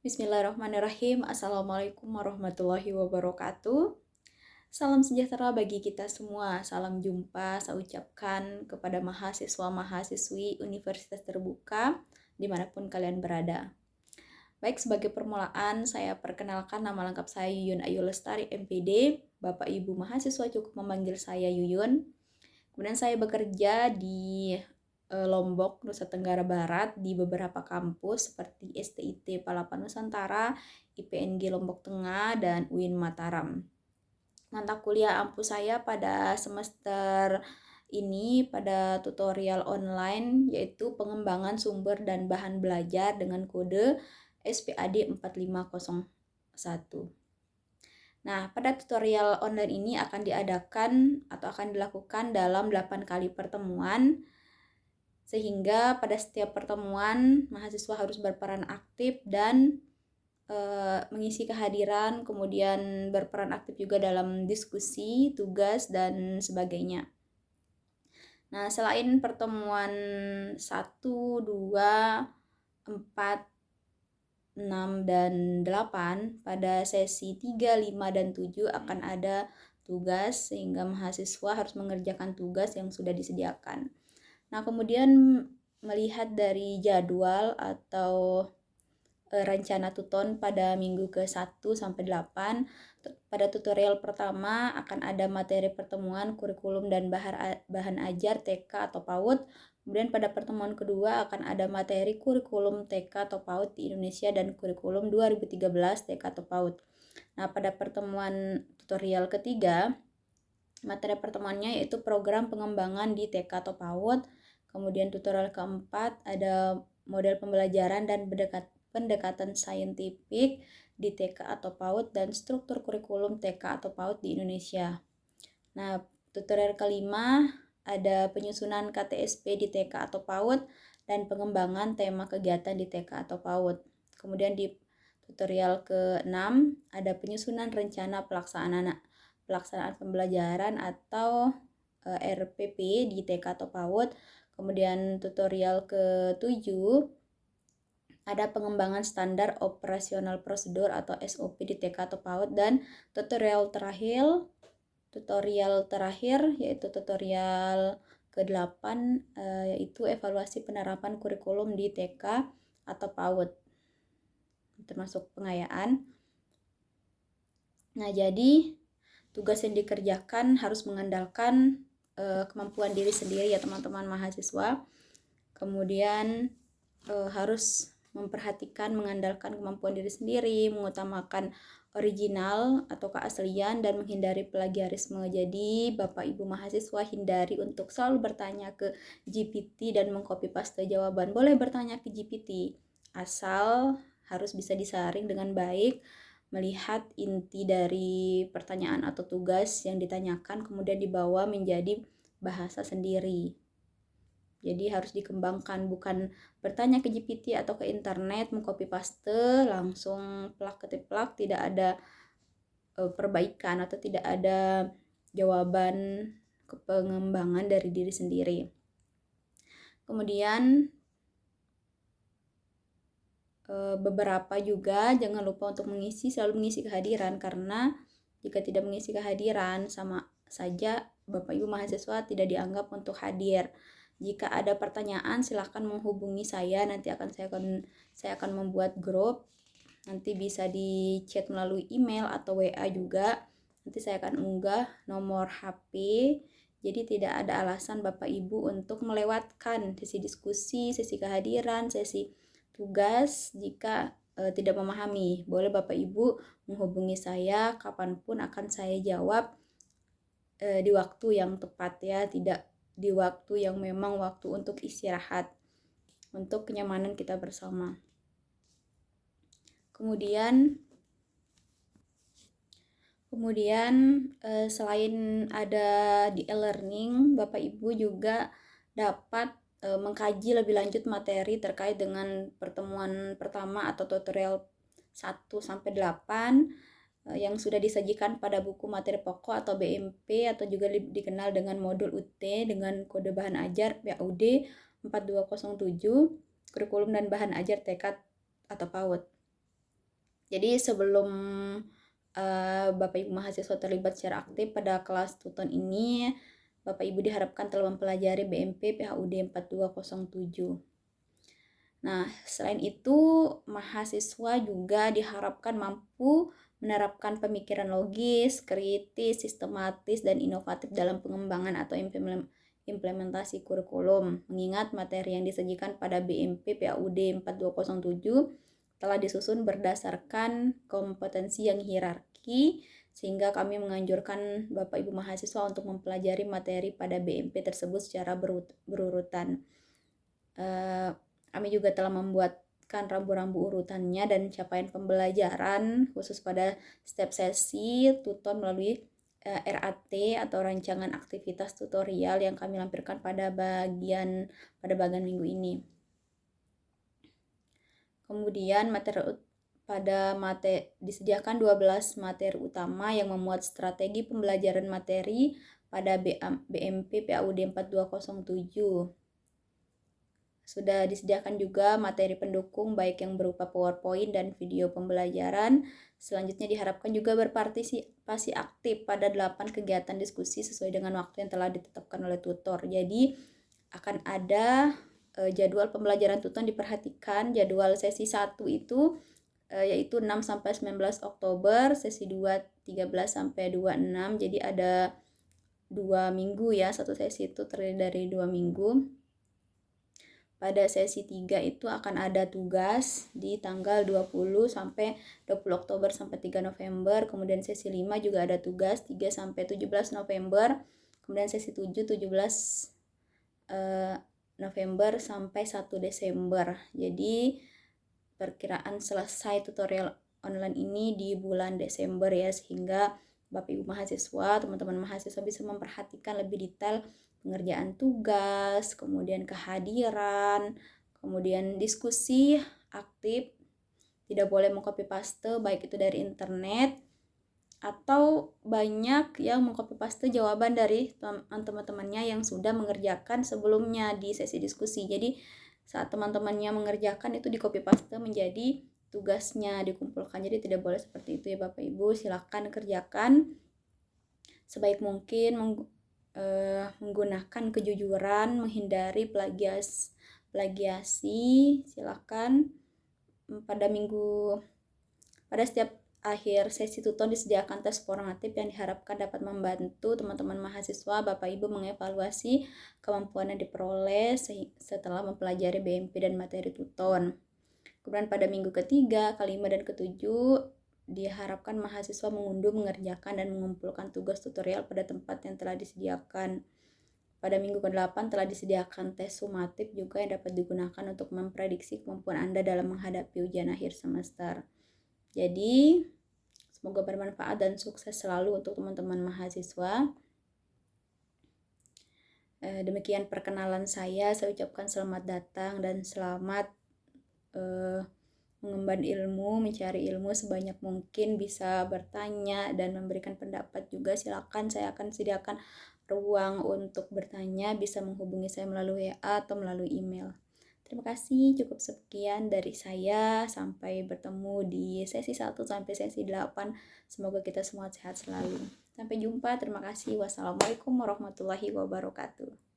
Bismillahirrahmanirrahim. Assalamualaikum warahmatullahi wabarakatuh. Salam sejahtera bagi kita semua. Salam jumpa saya ucapkan kepada mahasiswa-mahasiswi Universitas Terbuka dimanapun kalian berada. Baik, sebagai permulaan saya perkenalkan nama lengkap saya Yuyun Ayu Lestari MPD. Bapak Ibu mahasiswa cukup memanggil saya Yuyun. Kemudian saya bekerja di Lombok, Nusa Tenggara Barat di beberapa kampus seperti STIT Palapan Nusantara, IPNG Lombok Tengah, dan UIN Mataram. Mata kuliah ampuh saya pada semester ini pada tutorial online yaitu pengembangan sumber dan bahan belajar dengan kode SPAD 4501. Nah, pada tutorial online ini akan diadakan atau akan dilakukan dalam 8 kali pertemuan, sehingga pada setiap pertemuan mahasiswa harus berperan aktif dan mengisi kehadiran, kemudian berperan aktif juga dalam diskusi, tugas, dan sebagainya. Nah, selain pertemuan 1, 2, 4, 6, dan 8, pada sesi 3, 5, dan 7 akan ada tugas, sehingga mahasiswa harus mengerjakan tugas yang sudah disediakan. Nah, kemudian melihat dari jadwal atau rencana tuton pada minggu ke-1 sampai 8, pada tutorial pertama akan ada materi pertemuan kurikulum dan bahan ajar TK atau PAUD. Kemudian pada pertemuan kedua akan ada materi kurikulum TK atau PAUD di Indonesia dan kurikulum 2013 TK atau PAUD. Nah, pada pertemuan tutorial ketiga, materi pertemuannya yaitu program pengembangan di TK atau PAUD. Kemudian tutorial keempat ada model pembelajaran dan pendekatan saintifik di TK atau PAUD dan struktur kurikulum TK atau PAUD di Indonesia. Nah, tutorial kelima ada penyusunan KTSP di TK atau PAUD dan pengembangan tema kegiatan di TK atau PAUD. Kemudian di tutorial ke-6 ada penyusunan rencana pelaksanaan pembelajaran atau RPP di TK atau PAUD. Kemudian tutorial ke-7 ada pengembangan standar operasional prosedur atau SOP di TK atau PAUD, dan tutorial terakhir yaitu tutorial ke-8 yaitu evaluasi penerapan kurikulum di TK atau PAUD termasuk pengayaan. Nah, jadi tugas yang dikerjakan harus mengandalkan kemampuan diri sendiri ya teman-teman mahasiswa. Kemudian harus memperhatikan mengandalkan kemampuan diri sendiri, mengutamakan original atau keaslian dan menghindari plagiarisme. Jadi Bapak Ibu mahasiswa hindari untuk selalu bertanya ke GPT dan mengcopy paste jawaban. Boleh bertanya ke GPT, asal harus bisa disaring dengan baik, melihat inti dari pertanyaan atau tugas yang ditanyakan kemudian dibawa menjadi bahasa sendiri. Jadi harus dikembangkan, bukan bertanya ke GPT atau ke internet, mengcopy paste, langsung plak ketik plak, tidak ada perbaikan atau tidak ada jawaban pengembangan dari diri sendiri. Kemudian beberapa juga jangan lupa untuk selalu mengisi kehadiran, karena jika tidak mengisi kehadiran sama saja Bapak Ibu mahasiswa tidak dianggap untuk hadir. Jika ada pertanyaan silahkan menghubungi saya, nanti saya akan membuat grup, nanti bisa di chat melalui email atau WA juga, nanti saya akan unggah nomor HP. Jadi tidak ada alasan Bapak Ibu untuk melewatkan sesi diskusi, sesi kehadiran, sesi tugas jika tidak memahami. Boleh Bapak Ibu menghubungi saya kapanpun, akan saya jawab di waktu yang tepat ya, tidak di waktu yang memang waktu untuk istirahat, untuk kenyamanan kita bersama. Kemudian selain ada di e-learning, Bapak Ibu juga dapat mengkaji lebih lanjut materi terkait dengan pertemuan pertama atau tutorial 1 sampai 8 yang sudah disajikan pada buku materi pokok atau BMP atau juga dikenal dengan modul UT dengan kode bahan ajar PAUD 4207, kurikulum dan bahan ajar TK atau PAUD. Jadi sebelum Bapak Ibu mahasiswa terlibat secara aktif pada kelas tuton ini, Bapak Ibu diharapkan telah mempelajari BMP PHUD 4207. Nah, selain itu, mahasiswa juga diharapkan mampu menerapkan pemikiran logis, kritis, sistematis, dan inovatif dalam pengembangan atau implementasi kurikulum. Mengingat materi yang disajikan pada BMP PAUD 4207 telah disusun berdasarkan kompetensi yang hierarki, sehingga kami menganjurkan Bapak Ibu mahasiswa untuk mempelajari materi pada BMP tersebut secara berurutan. Kami juga telah membuatkan rambu-rambu urutannya dan capaian pembelajaran khusus pada setiap sesi tuton melalui RAT atau rancangan aktivitas tutorial yang kami lampirkan pada bagian minggu ini. Kemudian disediakan 12 materi utama yang memuat strategi pembelajaran materi pada BMP PAUD 4207. Sudah disediakan juga materi pendukung baik yang berupa PowerPoint dan video pembelajaran. Selanjutnya diharapkan juga berpartisipasi aktif pada 8 kegiatan diskusi sesuai dengan waktu yang telah ditetapkan oleh tutor. Jadi akan ada jadwal pembelajaran tutor diperhatikan. Jadwal sesi 1 itu yaitu 6-19 Oktober, sesi 2 13-26. Jadi ada 2 minggu ya, satu sesi itu terdiri dari 2 minggu. Pada sesi 3 itu akan ada tugas di tanggal 20 sampai 20 Oktober sampai 3 November. Kemudian sesi 5 juga ada tugas 3 sampai 17 November. Kemudian sesi 7 17 November sampai 1 Desember. Jadi perkiraan selesai tutorial online ini di bulan Desember ya, sehingga Bapak Ibu mahasiswa, teman-teman mahasiswa bisa memperhatikan lebih detail pengerjaan tugas, kemudian kehadiran, kemudian diskusi aktif. Tidak boleh mengcopy paste baik itu dari internet atau banyak yang mengcopy paste jawaban dari teman-temannya yang sudah mengerjakan sebelumnya di sesi diskusi. Jadi saat teman-temannya mengerjakan itu di copy paste menjadi tugasnya dikumpulkan. Jadi tidak boleh seperti itu ya Bapak Ibu. Silakan kerjakan sebaik mungkin menggunakan kejujuran, menghindari plagiasi. Silakan pada setiap akhir sesi tuton disediakan tes formatif yang diharapkan dapat membantu teman-teman mahasiswa Bapak Ibu mengevaluasi kemampuan yang diperoleh setelah mempelajari BMP dan materi tuton. Kemudian pada minggu ketiga, kelima, dan ketujuh diharapkan mahasiswa mengunduh, mengerjakan, dan mengumpulkan tugas tutorial pada tempat yang telah disediakan. Pada minggu ke-8 telah disediakan tes sumatif juga yang dapat digunakan untuk memprediksi kemampuan Anda dalam menghadapi ujian akhir semester. Jadi, semoga bermanfaat dan sukses selalu untuk teman-teman mahasiswa. Demikian perkenalan saya ucapkan selamat datang dan selamat mengemban ilmu, mencari ilmu sebanyak mungkin, bisa bertanya dan memberikan pendapat juga. Silakan, saya akan sediakan ruang untuk bertanya, bisa menghubungi saya melalui WA atau melalui email. Terima kasih, cukup sekian dari saya. Sampai bertemu di sesi 1 sampai sesi 8. Semoga kita semua sehat selalu. Sampai jumpa, terima kasih. Wassalamualaikum warahmatullahi wabarakatuh.